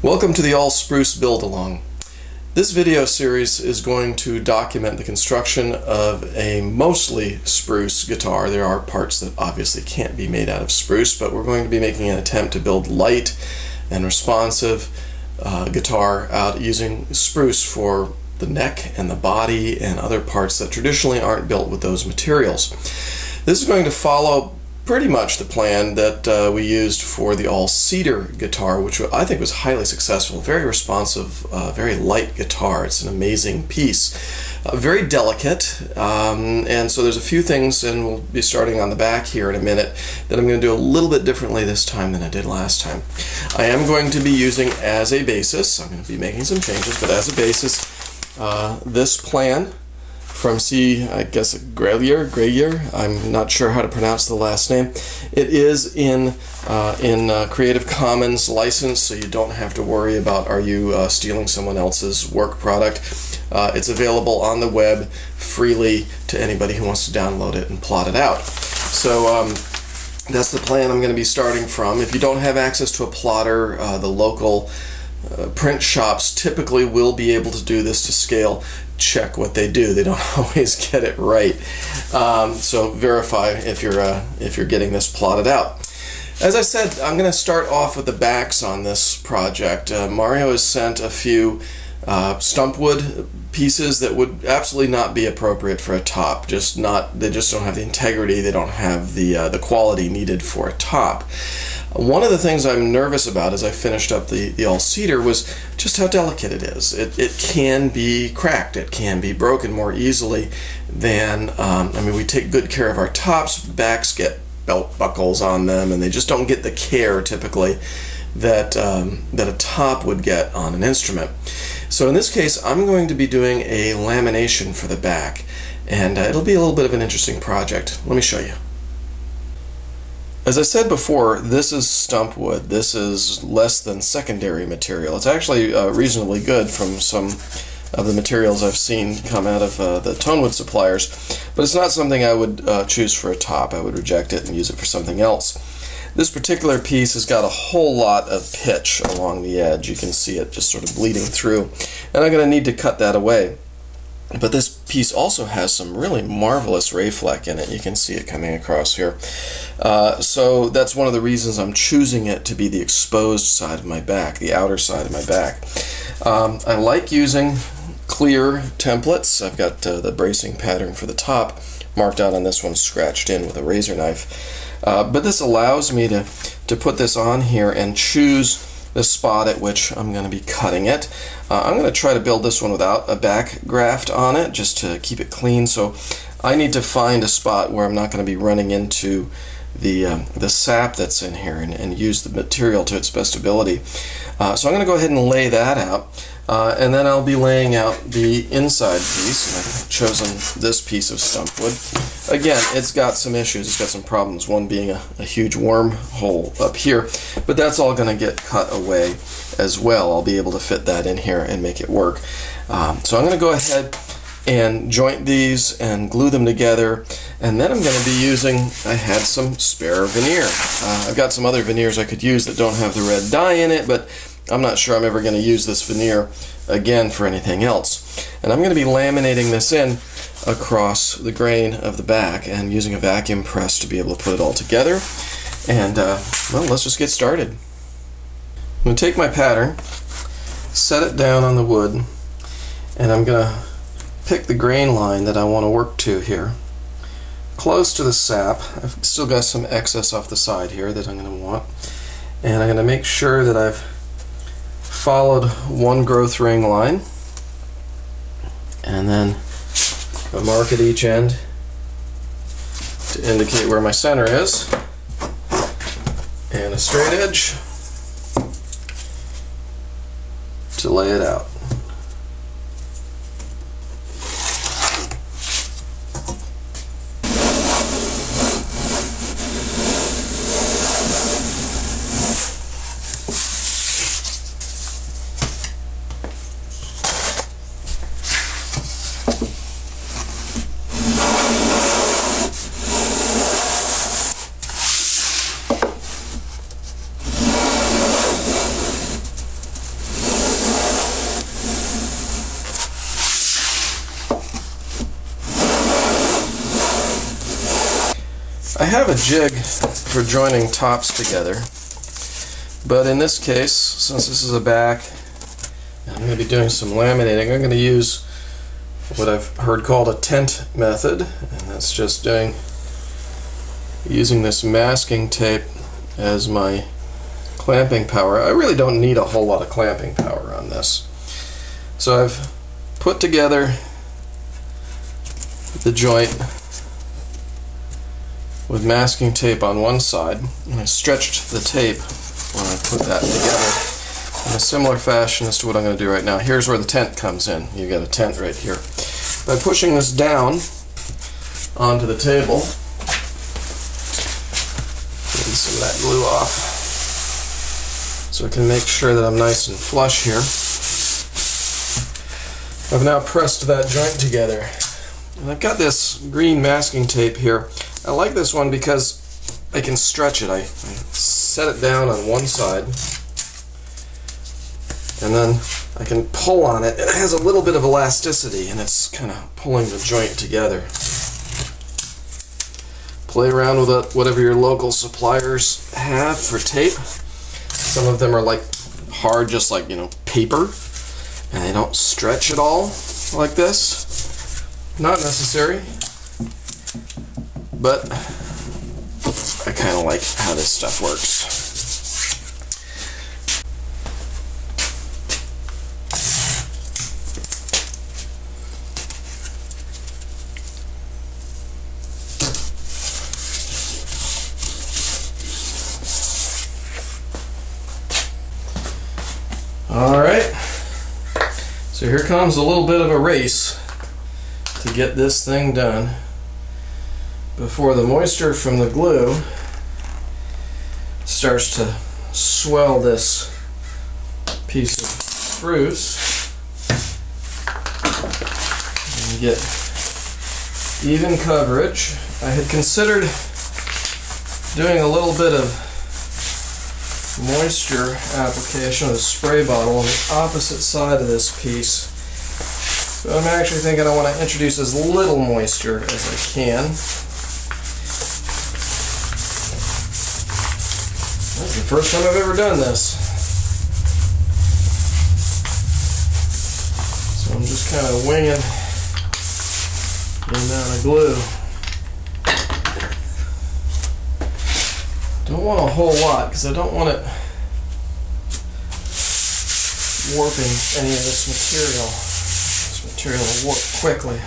Welcome to the All Spruce Build Along. This video series is going to document the construction of a mostly spruce guitar. There are parts that obviously can't be made out of spruce, but we're going to be making an attempt to build light and responsive guitar out using spruce for the neck and the body and other parts that traditionally aren't built with those materials. This is going to follow pretty much the plan that we used for the all cedar guitar, which I think was highly successful. Very responsive, very light guitar. It's an amazing piece. Very delicate, and so there's a few things, and we'll be starting on the back here in a minute, that I'm going to do a little bit differently this time than I did last time. I am going to be using as a basis, I'm going to be making some changes, but as a basis, this plan from I guess Grayer. I'm not sure how to pronounce the last name. It is in Creative Commons license, so you don't have to worry about are you stealing someone else's work product. It's available on the web freely to anybody who wants to download it and plot it out. So that's the plan I'm going to be starting from. If you don't have access to a plotter, the local print shops typically will be able to do this to scale. Check what they do. They don't always get it right. So verify if you're getting this plotted out. As I said, I'm going to start off with the backs on this project. Mario has sent a few stumpwood pieces that would absolutely not be appropriate for a top. They just don't have the integrity. They don't have the quality needed for a top. One of the things I'm nervous about as I finished up the all cedar was just how delicate it is. It can be cracked. It can be broken more easily than, I mean, we take good care of our tops. Backs get belt buckles on them, and they just don't get the care typically that a top would get on an instrument. So in this case, I'm going to be doing a lamination for the back, and it'll be a little bit of an interesting project. Let me show you. As I said before, this is stump wood. This is less than secondary material. It's actually reasonably good from some of the materials I've seen come out of the tonewood suppliers, but it's not something I would choose for a top. I would reject it and use it for something else. This particular piece has got a whole lot of pitch along the edge. You can see it just sort of bleeding through, and I'm going to need to cut that away. But this piece also has some really marvelous Rayfleck in it. You can see it coming across here. So that's one of the reasons I'm choosing it to be the exposed side of my back, the outer side of my back. I like using clear templates. I've got the bracing pattern for the top marked out on this one, scratched in with a razor knife. But this allows me to put this on here and choose the spot at which I'm going to be cutting it. I'm going to try to build this one without a back graft on it, just to keep it clean. So I need to find a spot where I'm not going to be running into the sap that's in here and use the material to its best ability. So I'm going to go ahead and lay that out, and then I'll be laying out the inside piece. And I've chosen this piece of stumpwood. Again, it's got some issues. It's got some problems. One being a huge wormhole up here, but that's all going to get cut away as well. I'll be able to fit that in here and make it work. So I'm going to go ahead and joint these and glue them together, and then I'm going to be using, I had some spare veneer. I've got some other veneers I could use that don't have the red dye in it, but I'm not sure I'm ever going to use this veneer again for anything else. And I'm going to be laminating this in across the grain of the back and using a vacuum press to be able to put it all together. And well, let's just get started. I'm going to take my pattern, set it down on the wood, and I'm going to pick the grain line that I want to work to here, close to the sap. I've still got some excess off the side here that I'm going to want, and I'm going to make sure that I've followed one growth ring line, and then a mark at each end to indicate where my center is, and a straight edge to lay it out. I have a jig for joining tops together, but in this case, since this is a back, I'm going to be doing some laminating. I'm going to use what I've heard called a tent method, and that's just using this masking tape as my clamping power. I really don't need a whole lot of clamping power on this. So I've put together the joint with masking tape on one side, and I stretched the tape when I put that together in a similar fashion as to what I'm going to do right now. Here's where the tent comes in. You get a tent right here. By pushing this down onto the table, get some of that glue off so I can make sure that I'm nice and flush here. I've now pressed that joint together, and I've got this green masking tape here. I like this one because I can stretch it. I set it down on one side, and then I can pull on it. It has a little bit of elasticity, and it's kind of pulling the joint together. Play around with it, whatever your local suppliers have for tape. Some of them are like hard, just like, you know, paper, and they don't stretch at all like this. Not necessary, but I kind of like how this stuff works. Alright, so here comes a little bit of a race to get this thing done before the moisture from the glue starts to swell this piece of spruce and get even coverage. I had considered doing a little bit of moisture application with a spray bottle on the opposite side of this piece. But I'm actually thinking I want to introduce as little moisture as I can. That's the first time I've ever done this. So I'm just kind of winging the amount of glue. Don't want a whole lot because I don't want it warping any of this material. This material will warp quickly.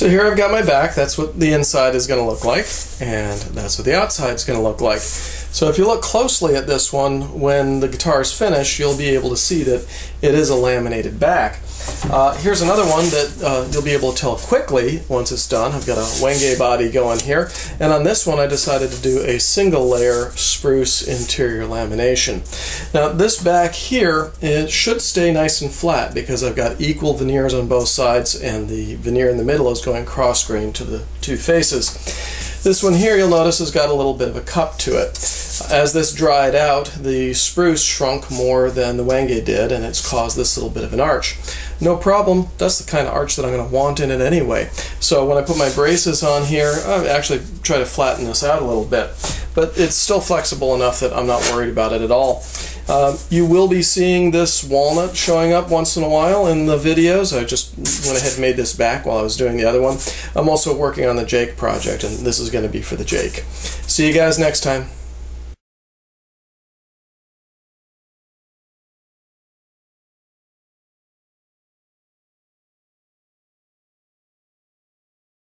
So here I've got my back. That's what the inside is going to look like, and that's what the outside is going to look like. So if you look closely at this one, when the guitar is finished, you'll be able to see that it is a laminated back. Here's another one that you'll be able to tell quickly once it's done. I've got a Wenge body going here, and on this one I decided to do a single layer spruce interior lamination. Now this back here, it should stay nice and flat because I've got equal veneers on both sides, and the veneer in the middle is going cross-grain to the two faces. This one here, you'll notice, has got a little bit of a cup to it. As this dried out, the spruce shrunk more than the Wenge did, and it's caused this little bit of an arch. No problem, that's the kind of arch that I'm going to want in it anyway. So when I put my braces on here, I actually try to flatten this out a little bit, but it's still flexible enough that I'm not worried about it at all. You will be seeing this walnut showing up once in a while in the videos. I just went ahead and made this back while I was doing the other one. I'm also working on the Jake project, and this is going to be for the Jake. See you guys next time.